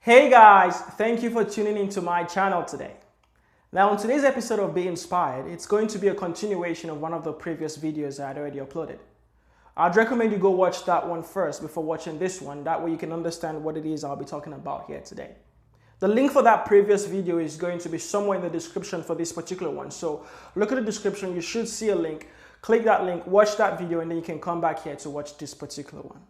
Hey guys, thank you for tuning into my channel today. Now in today's episode of Be Inspired, it's going to be a continuation of one of the previous videos I had already uploaded. I'd recommend you go watch that one first before watching this one. That way you can understand what it is I'll be talking about here today. The link for that previous video is going to be somewhere in the description for this particular one. So look at the description, you should see a link. Click that link, watch that video, and then you can come back here to watch this particular one.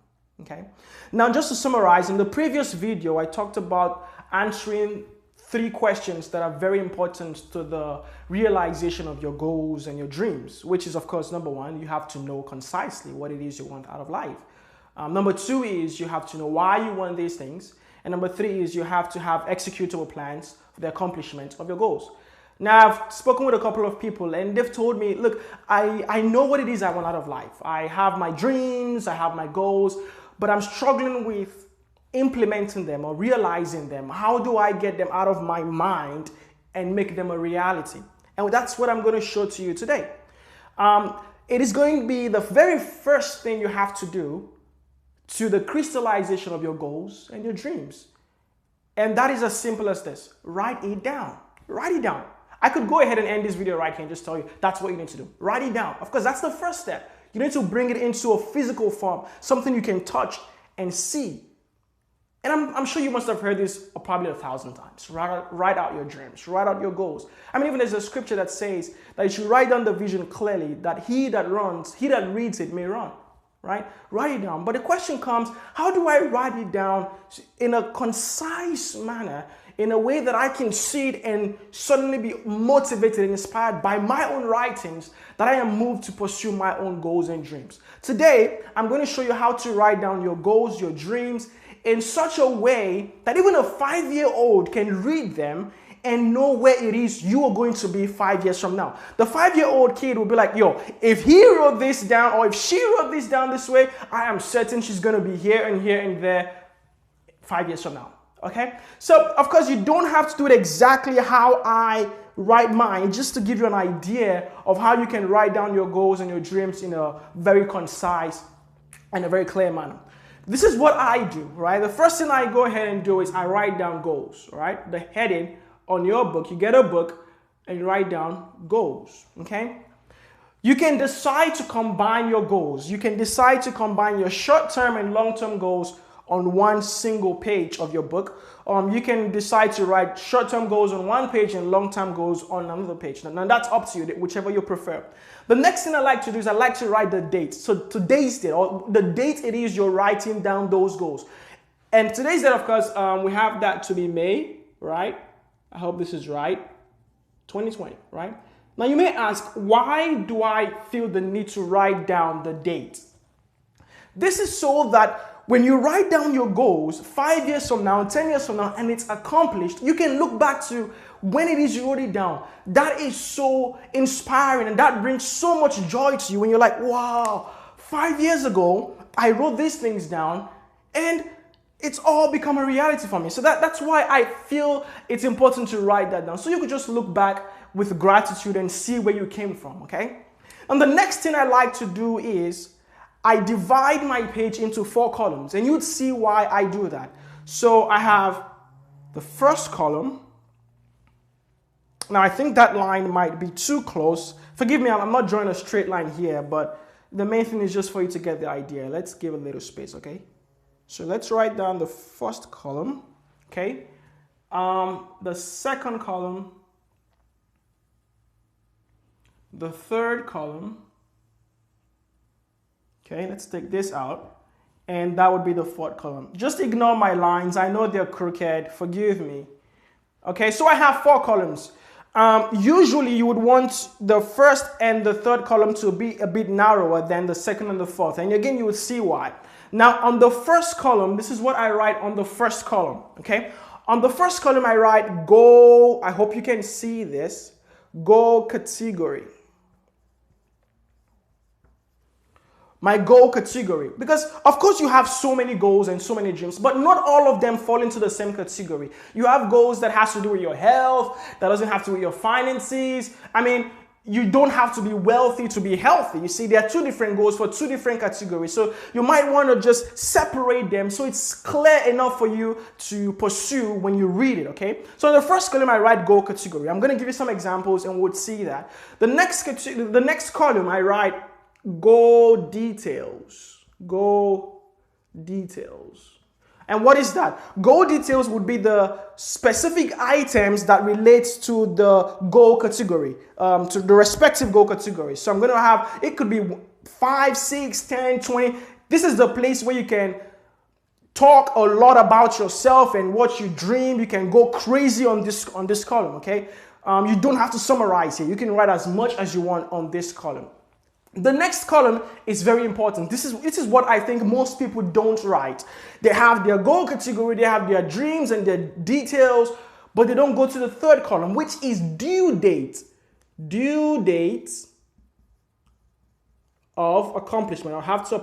Okay. Now, just to summarize, in the previous video, I talked about answering 3 questions that are very important to the realization of your goals and your dreams, which is, of course, number 1, you have to know concisely what it is you want out of life. Number 2 is you have to know why you want these things. And number 3 is you have to have executable plans for the accomplishment of your goals. Now, I've spoken with a couple of people and they've told me, look, I know what it is I want out of life. I have my dreams, I have my goals, but I'm struggling with implementing them or realizing them. How do I get them out of my mind and make them a reality? And that's what I'm going to show to you today. It is going to be the very first thing you have to do to the crystallization of your goals and your dreams. And that is as simple as this. Write it down. Write it down. I could go ahead and end this video right here and just tell you that's what you need to do. Write it down. Of course, that's the first step. You need to bring it into a physical form, something you can touch and see. And I'm sure you must have heard this probably 1,000 times. Write out your dreams, write out your goals. I mean, even there's a scripture that says that you should write down the vision clearly, that he that reads it may run, right? Write it down. But the question comes, how do I write it down in a concise manner, in a way that I can see it and suddenly be motivated and inspired by my own writings, that I am moved to pursue my own goals and dreams. Today, I'm going to show you how to write down your goals, your dreams, in such a way that even a 5-year-old can read them and know where it is you are going to be 5 years from now. The 5-year-old kid will be like, yo, if he wrote this down or if she wrote this down this way, I am certain she's going to be here and here and there 5 years from now. Okay, so of course you don't have to do it exactly how I write mine, just to give you an idea of how you can write down your goals and your dreams in a very concise and a very clear manner. This is what I do, right? The first thing I go ahead and do is I write down goals, right? The heading on your book, you get a book and you write down goals, okay? You can decide to combine your goals. You can decide to combine your short-term and long-term goals on one single page of your book. You can decide to write short-term goals on one page and long-term goals on another page. Now that's up to you, whichever you prefer. The next thing I like to do is I like to write the date. So today's date, or the date it is you're writing down those goals. And today's date, of course, we have that to be May, right? I hope this is right. 2020, right? Now you may ask, why do I feel the need to write down the date? This is so that when you write down your goals 5 years from now, 10 years from now, and it's accomplished, you can look back to when it is you wrote it down. That is so inspiring and that brings so much joy to you when you're like, wow, 5 years ago, I wrote these things down and it's all become a reality for me. So that's why I feel it's important to write that down. So you could just look back with gratitude and see where you came from, okay? And the next thing I like to do is I divide my page into 4 columns, and you'd see why I do that. So I have the first column. Now I think that line might be too close. Forgive me, I'm not drawing a straight line here, but the main thing is just for you to get the idea. Let's give a little space, okay? So let's write down the first column, okay? The second column, the third column. Okay, let's take this out, and that would be the 4th column. Just ignore my lines. I know they're crooked. Forgive me. Okay, so I have 4 columns. Usually, you would want the first and the third column to be a bit narrower than the second and the fourth. And again, you would see why. Now, on the first column, this is what I write on the first column. Okay, on the first column, I write goal. I hope you can see this. Goal category. My goal category, because of course you have so many goals and so many dreams, but not all of them fall into the same category. You have goals that has to do with your health, that doesn't have to do with your finances. I mean, you don't have to be wealthy to be healthy. You see, there are two different goals for two different categories. So you might want to just separate them so it's clear enough for you to pursue when you read it, okay? So in the first column, I write goal category. I'm going to give you some examples and we'll see that. The next column, I write goal details. Goal details. And what is that? Goal details would be the specific items that relates to the goal category, to the respective goal category. So I'm going to have, it could be 5, 6, 10, 20. This is the place where you can talk a lot about yourself and what you dream. You can go crazy on this column, okay? You don't have to summarize here. You can write as much as you want on this column. The next column is very important. This is what I think most people don't write. They have their goal category, they have their dreams and their details, but they don't go to the third column, which is due date. Due date of accomplishment. I'll have to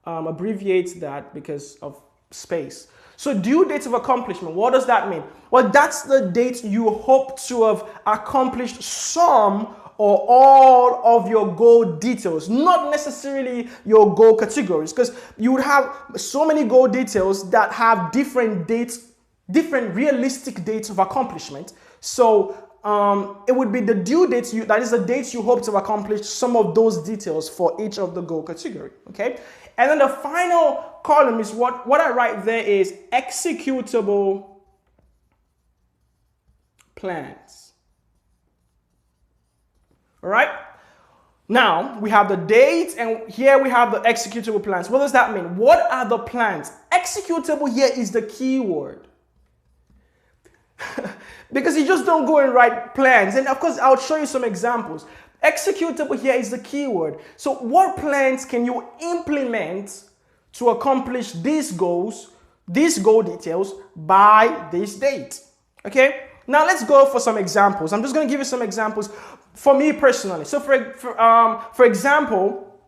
abbreviate that because of space. So due date of accomplishment, what does that mean? Well, that's the date you hope to have accomplished some or all of your goal details, not necessarily your goal categories, because you would have so many goal details that have different dates, different realistic dates of accomplishment. So it would be the due dates, that is the dates you hope to accomplish some of those details for each of the goal category, okay? And then the final column is what I write there is executable plans. All right. Now we have the date and here we have the executable plans. What does that mean? What are the plans? Executable here is the key word. Because you just don't go and write plans. And of course, I'll show you some examples. Executable here is the key word. So what plans can you implement to accomplish these goals, these goal details by this date? Okay. Now let's go for some examples. I'm just going to give you some examples for me personally. So for example,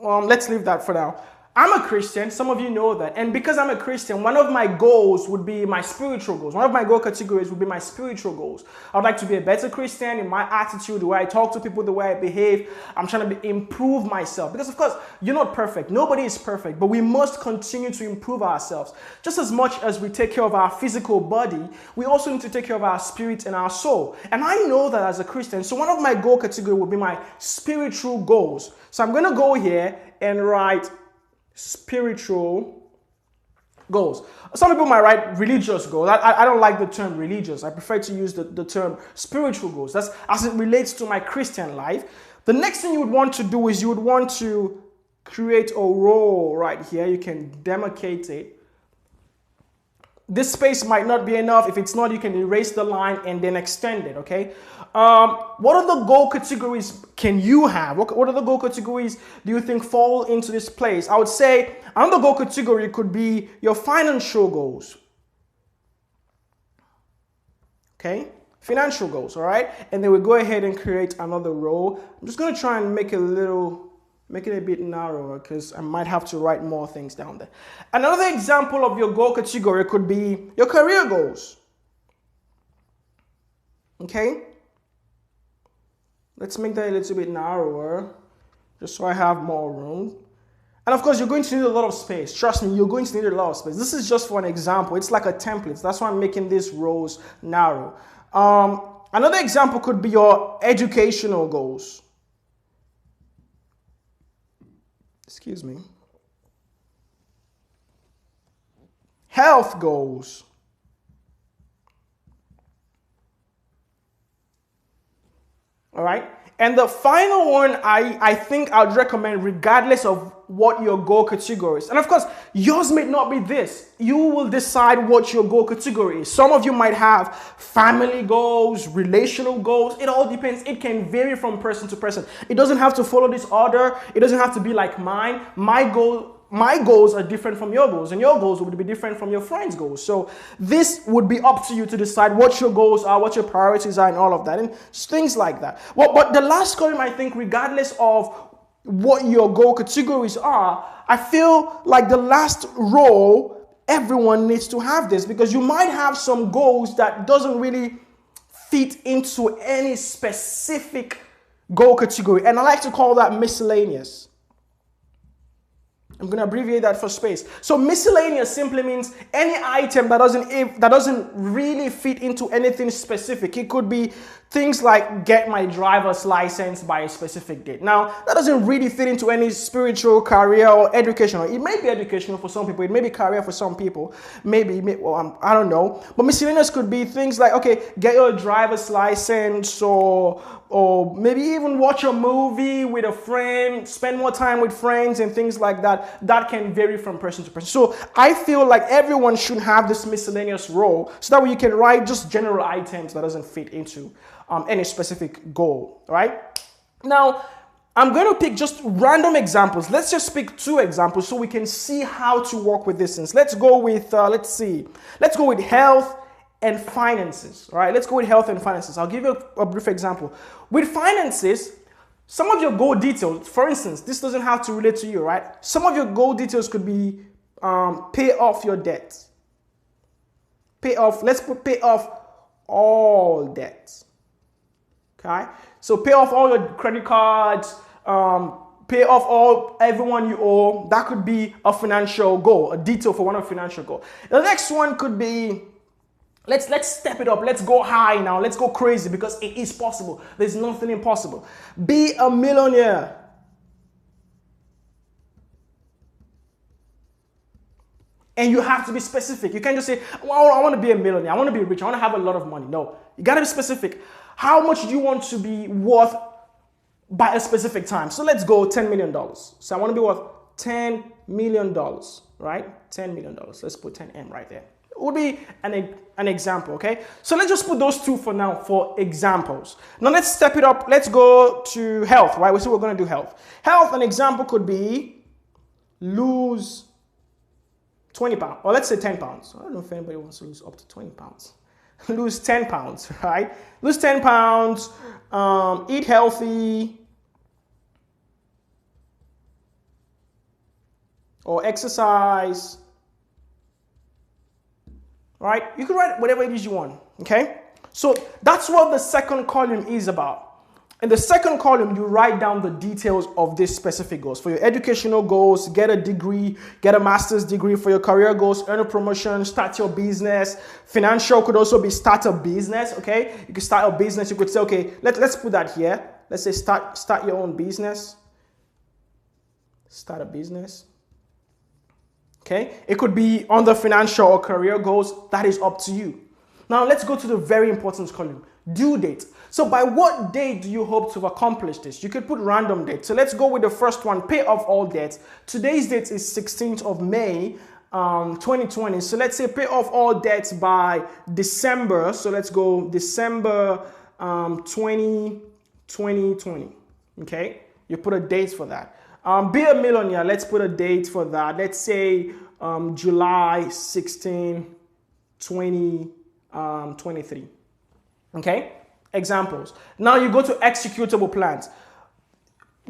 let's leave that for now. I'm a Christian. Some of you know that. And because I'm a Christian, one of my goals would be my spiritual goals. One of my goal categories would be my spiritual goals. I would like to be a better Christian in my attitude, the way I talk to people, the way I behave. I'm trying to improve myself. Because of course, you're not perfect. Nobody is perfect. But we must continue to improve ourselves. Just as much as we take care of our physical body, we also need to take care of our spirit and our soul. And I know that as a Christian. So one of my goal category would be my spiritual goals. So I'm going to go here and write spiritual goals. Some people might write religious goals. I don't like the term religious. I prefer to use the term spiritual goals. That's as it relates to my Christian life. The next thing you would want to do is you would want to create a row right here. You can demarcate it. This space might not be enough. If it's not, you can erase the line and then extend it, okay? What are the goal categories can you have? What are the goal categories do you think fall into this place? I would say another goal category could be your financial goals. Okay? Financial goals, all right? And then we go ahead and create another row. I'm just going to try and make it a bit narrower because I might have to write more things down there. Another example of your goal category could be your career goals. Okay? Let's make that a little bit narrower just so I have more room. And of course, you're going to need a lot of space. Trust me, you're going to need a lot of space. This is just for an example. It's like a template. That's why I'm making these rows narrow. Another example could be your educational goals. Excuse me. Health goals. All right. And the final one, I think I'd recommend regardless of what your goal category is. And of course, yours may not be this. You will decide what your goal category is. Some of you might have family goals, relational goals. It all depends. It can vary from person to person. It doesn't have to follow this order. It doesn't have to be like mine. My goals are different from your goals, and your goals would be different from your friend's goals. So this would be up to you to decide what your goals are, what your priorities are, and all of that, and things like that. Well, but the last column, I think, regardless of what your goal categories are, I feel like the last row, everyone needs to have this, because you might have some goals that doesn't really fit into any specific goal category. And I like to call that miscellaneous. I'm going to abbreviate that for space. So miscellaneous simply means any item that doesn't really fit into anything specific. It could be things like get my driver's license by a specific date. Now, that doesn't really fit into any spiritual, career, or educational. It may be educational for some people. It may be career for some people. I don't know. But miscellaneous could be things like, okay, get your driver's license, or maybe even watch a movie with a friend, spend more time with friends and things like that. That can vary from person to person. So I feel like everyone should have this miscellaneous role so that way you can write just general items that doesn't fit into any specific goal, right? Now, I'm going to pick just random examples. Let's just pick 2 examples so we can see how to work with this. Let's go with, let's go with health and finances, all right? Let's go with health and finances. I'll give you a brief example. With finances, some of your goal details, for instance, this doesn't have to relate to you, right? Some of your goal details could be pay off your debt. Let's pay off all debts. Okay, so pay off all your credit cards, pay off everyone you owe. That could be a financial goal, a detail for one of financial goal. The next one could be, let's step it up. Let's go high now. Let's go crazy because it is possible. There's nothing impossible. Be a millionaire. And you have to be specific. You can't just say, well, I want to be a millionaire. I want to be rich. I want to have a lot of money. No, you got to be specific. How much do you want to be worth by a specific time? So let's go $10 million. So I want to be worth $10 million, right? $10 million. Let's put 10M right there. It would be an example, okay? So let's just put those 2 for now for examples. Now let's step it up. Let's go to health, right? We're going to do health. Health, an example could be lose 20 pounds, or let's say 10 pounds. I don't know if anybody wants to lose up to 20 pounds. Lose 10 pounds, right? Lose 10 pounds, eat healthy, or exercise, right? You can write whatever it is you want, okay? So that's what the second column is about. In the second column, you write down the details of these specific goals. For your educational goals, get a degree, get a master's degree. For your career goals, earn a promotion, start your business. Financial could also be start a business, okay? You could start a business. You could say, okay, let's put that here. Let's say start your own business. Start a business. Okay? It could be on the financial or career goals. That is up to you. Now, let's go to the very important column, due date. So by what date do you hope to accomplish this? You could put random date. So let's go with the first one, pay off all debts. Today's date is 16th of May, 2020. So let's say pay off all debts by December. So let's go December 2020. Okay? You put a date for that. Be a millionaire. Let's put a date for that. Let's say July 16, 2023. Okay? Examples. Now you go to executable plans.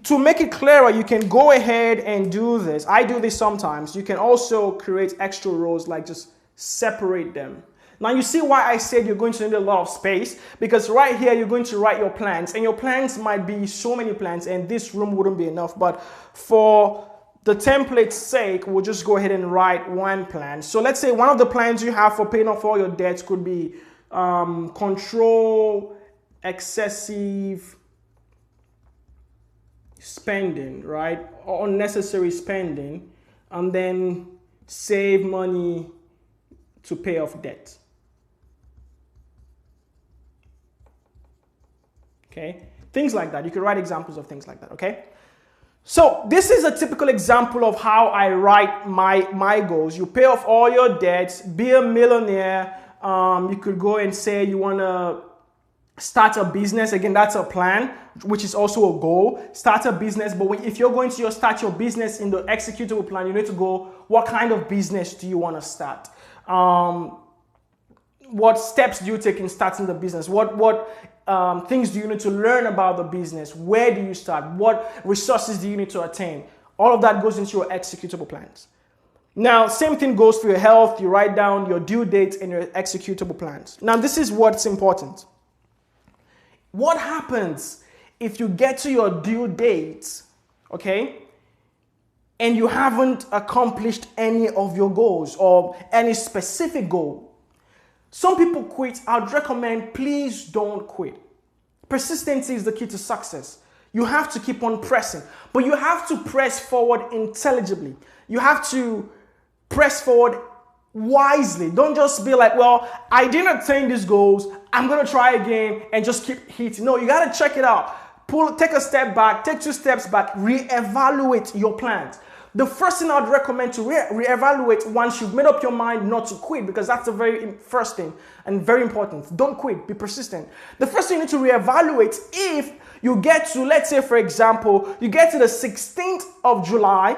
To make it clearer, you can go ahead and do this. I do this sometimes. You can also create extra rows, like just separate them. Now you see why I said you're going to need a lot of space, because right here you're going to write your plans, and your plans might be so many plans, and this room wouldn't be enough. But for the template's sake, we'll just go ahead and write one plan. So let's say one of the plans you have for paying off all your debts could be control excessive spending, right? Or unnecessary spending, and then save money to pay off debt. Okay, things like that. You can write examples of things like that, okay? So this is a typical example of how I write my goals. You pay off all your debts, be a millionaire. You could go and say you want to start a business. Again, that's a plan, which is also a goal. Start a business, but if you're going to start your business in the executable plan, you need to go, what kind of business do you want to start? What steps do you take in starting the business? What things do you need to learn about the business? Where do you start? What resources do you need to attain? All of that goes into your executable plans. Now, same thing goes for your health. You write down your due dates and your executable plans. Now, this is what's important. What happens if you get to your due date, okay, and you haven't accomplished any of your goals or any specific goal? Some people quit. I'd recommend, please don't quit. Persistency is the key to success. You have to keep on pressing, but you have to press forward intelligibly. You have to press forward wisely. Don't just be like, well, I didn't attain these goals, I'm going to try again and just keep hitting. No, you got to check it out. Take a step back, take 2 steps back, reevaluate your plans. The first thing I'd recommend to reevaluate once you've made up your mind not to quit, because that's the very first thing and very important. Don't quit, be persistent. The first thing you need to reevaluate, if you get to, let's say for example, you get to the 16th of July,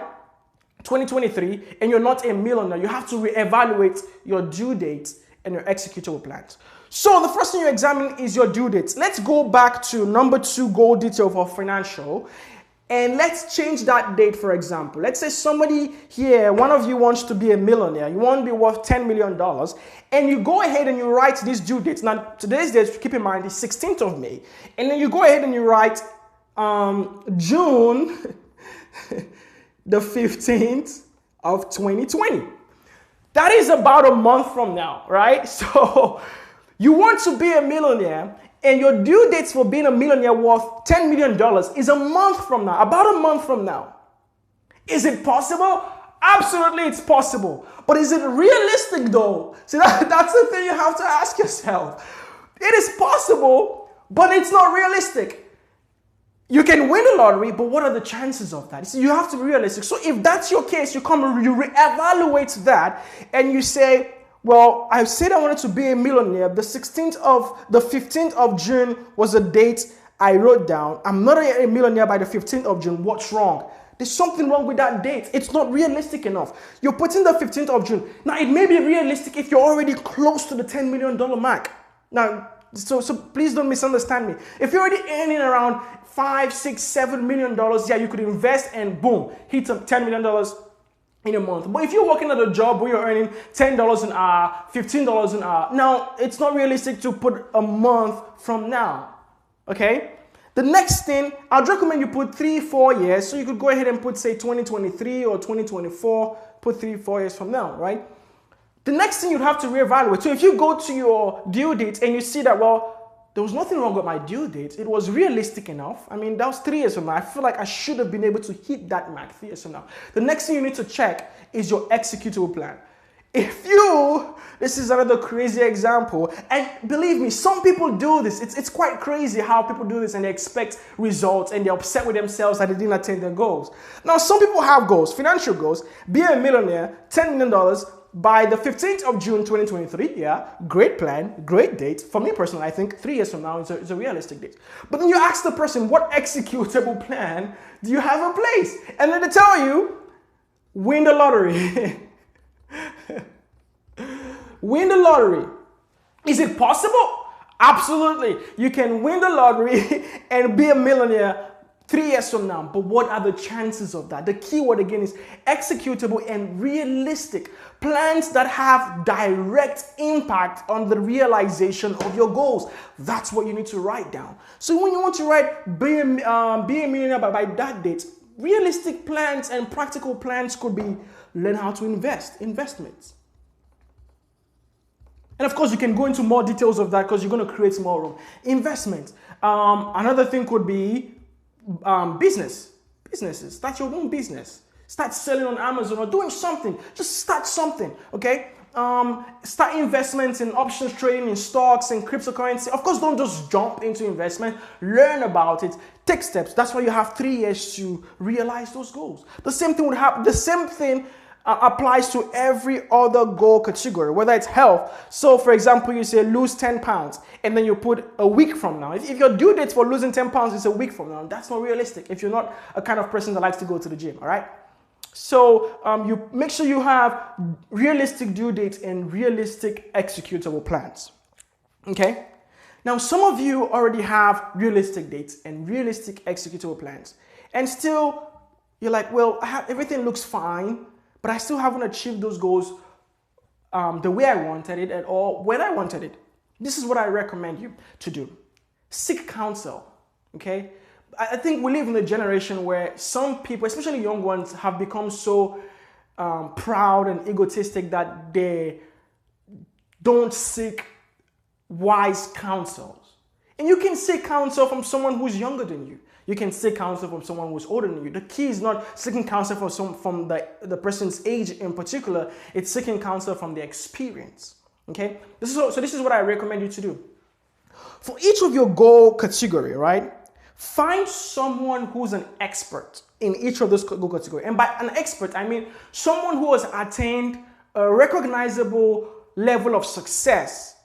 2023, and you're not a millionaire, you have to reevaluate your due date and your executable plans. So the first thing you examine is your due dates. Let's go back to number 2 goal detail for financial. And let's change that date, for example. Let's say somebody here, one of you wants to be a millionaire. You want to be worth $10 million. And you go ahead and you write these due dates. Now, today's date, keep in mind, is 16th of May. And then you go ahead and you write June the 15th of 2020. That is about a month from now, right? So you want to be a millionaire, and your due dates for being a millionaire worth $10 million is a month from now, about a month from now. Is it possible? Absolutely, it's possible. But is it realistic though? See, that's the thing you have to ask yourself. It is possible, but it's not realistic. You can win the lottery, but what are the chances of that? You have to be realistic. So if that's your case, you reevaluate that, and you say, well, I said I wanted to be a millionaire. The 15th of June was a date I wrote down. I'm not a millionaire by the 15th of June. What's wrong? There's something wrong with that date. It's not realistic enough. You're putting the 15th of June. Now, it may be realistic if you're already close to the $10 million mark. Now, so please don't misunderstand me. If you're already earning around $5, $6, $7 million, yeah, you could invest and boom, hit some $10 million in a month. But if you're working at a job where you're earning $10 an hour, $15 an hour, now it's not realistic to put a month from now, okay? The next thing, I'd recommend you put 3-4 years. So you could go ahead and put, say, 2023 or 2024, put 3-4 years from now, right? The next thing you'd have to reevaluate. So if you go to your due date and you see that, well, there was nothing wrong with my due date. It was realistic enough. I mean, that was 3 years from now. I feel like I should have been able to hit that mark 3 years from now. The next thing you need to check is your executable plan. This is another crazy example, and believe me, some people do this. It's quite crazy how people do this, and they expect results and they're upset with themselves that they didn't attain their goals. Now, some people have goals, financial goals, be a millionaire, $10 million, by the 15th of June 2023, yeah, great plan, great date. For me personally, I think 3 years from now is a realistic date. But then you ask the person, what executable plan do you have in place? And then they tell you, win the lottery. Win the lottery. Is it possible? Absolutely. You can win the lottery and be a millionaire 3 years from now. But what are the chances of that? The key word again is executable and realistic. Plans that have direct impact on the realization of your goals. That's what you need to write down. So when you want to write be a millionaire by that date, realistic plans and practical plans could be learn how to investments. And of course, you can go into more details of that because you're going to create more room. Investment. Another thing could be businesses. Start your own business. Start selling on Amazon or doing something. Just start something, okay? Start investments in options trading, in stocks and cryptocurrency. Of course, don't just jump into investment. Learn about it. Take steps. That's why you have 3 years to realize those goals. The same thing would happen. The same thing applies to every other goal category, whether it's health. So for example, you say lose 10 pounds and then you put a week from now. If your due date for losing 10 pounds is a week from now, that's not realistic if you're not a kind of person that likes to go to the gym, all right? So you make sure you have realistic due dates and realistic executable plans, okay? Now, some of you already have realistic dates and realistic executable plans, and still you're like, well, everything looks fine, but I still haven't achieved those goals the way I wanted it or when I wanted it. This is what I recommend you to do. Seek counsel, okay? I think we live in a generation where some people, especially young ones, have become so proud and egotistic that they don't seek wise counsels. And you can seek counsel from someone who's younger than you. You can seek counsel from someone who's older than you. The key is not seeking counsel from the person's age in particular. It's seeking counsel from their experience. Okay? This is what I recommend you to do. For each of your goal category, right? Find someone who's an expert in each of those goal categories. And by an expert, I mean someone who has attained a recognizable level of success.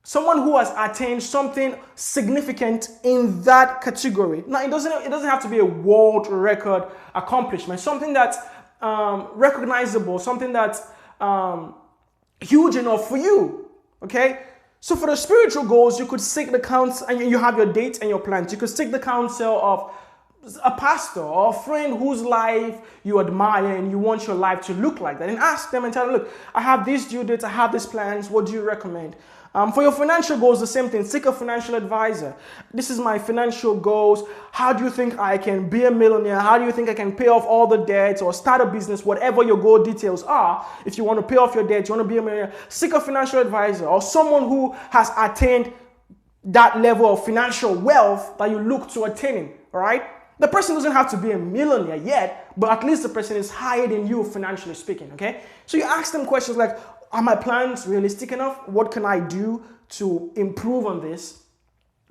Someone who has attained something significant in that category. Now, it doesn't have to be a world record accomplishment. Something that's recognizable, something that's huge enough for you. Okay? So for the spiritual goals, you could seek the counsel, and you have your dates and your plans. You could seek the counsel of a pastor or a friend whose life you admire and you want your life to look like that. And ask them and tell them, look, I have these due dates, I have these plans, what do you recommend? For your financial goals, the same thing. Seek a financial advisor. This is my financial goals. How do you think I can be a millionaire? How do you think I can pay off all the debts or start a business, whatever your goal details are? If you want to pay off your debts, you want to be a millionaire, seek a financial advisor or someone who has attained that level of financial wealth that you look to attaining, all right? The person doesn't have to be a millionaire yet, but at least the person is higher than you financially speaking, okay? So you ask them questions like, are my plans realistic enough? What can I do to improve on this?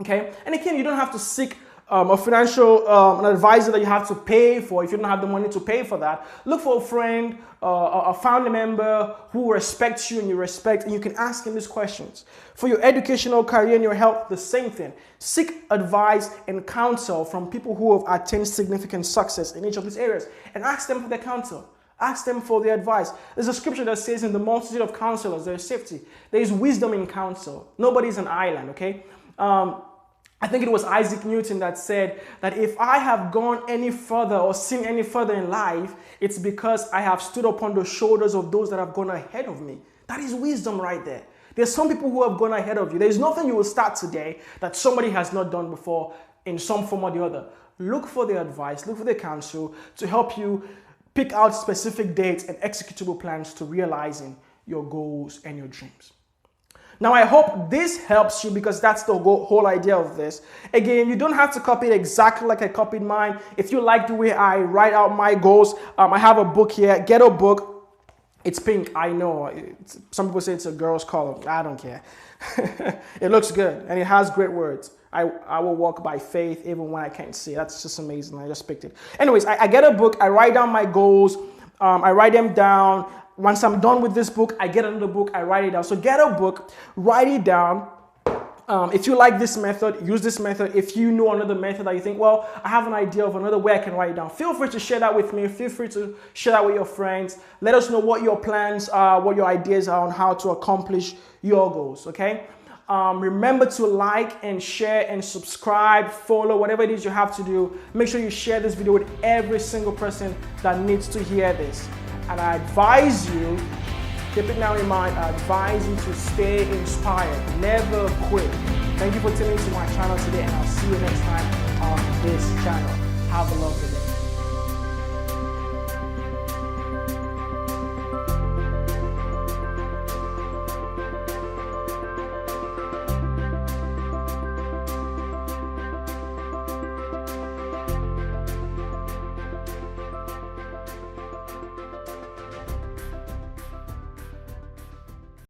Okay. And again, you don't have to seek a financial an advisor that you have to pay for if you don't have the money to pay for that. Look for a friend, a family member who respects you and you respect, and you can ask him these questions. For your educational career and your health, the same thing. Seek advice and counsel from people who have attained significant success in each of these areas and ask them for their counsel. Ask them for their advice. There's a scripture that says, in the multitude of counselors, there is safety. There is wisdom in counsel. Nobody's an island, okay? I think it was Isaac Newton that said that if I have gone any further or seen any further in life, it's because I have stood upon the shoulders of those that have gone ahead of me. That is wisdom right there. There's some people who have gone ahead of you. There's nothing you will start today that somebody has not done before in some form or the other. Look for their advice, look for their counsel to help you pick out specific dates and executable plans to realizing your goals and your dreams. Now, I hope this helps you because that's the whole idea of this. Again, you don't have to copy it exactly like I copied mine. If you like the way I write out my goals, I have a book here. Get a book. It's pink. I know. Some people say it's a girl's color. I don't care. It looks good and it has great words. I will walk by faith even when I can't see. That's just amazing. I just picked it. Anyways, I get a book. I write down my goals. I write them down. Once I'm done with this book, I get another book. I write it down. So get a book. Write it down. If you like this method, use this method. If you know another method that you think, well, I have an idea of another way I can write it down, feel free to share that with me. Feel free to share that with your friends. Let us know what your plans are, what your ideas are on how to accomplish your goals, okay? Remember to like and share and subscribe, follow, whatever it is you have to do. Make sure you share this video with every single person that needs to hear this. And I advise you, keep it now in mind, I advise you to stay inspired, never quit. Thank you for tuning into my channel today, and I'll see you next time on this channel. Have a lovely day.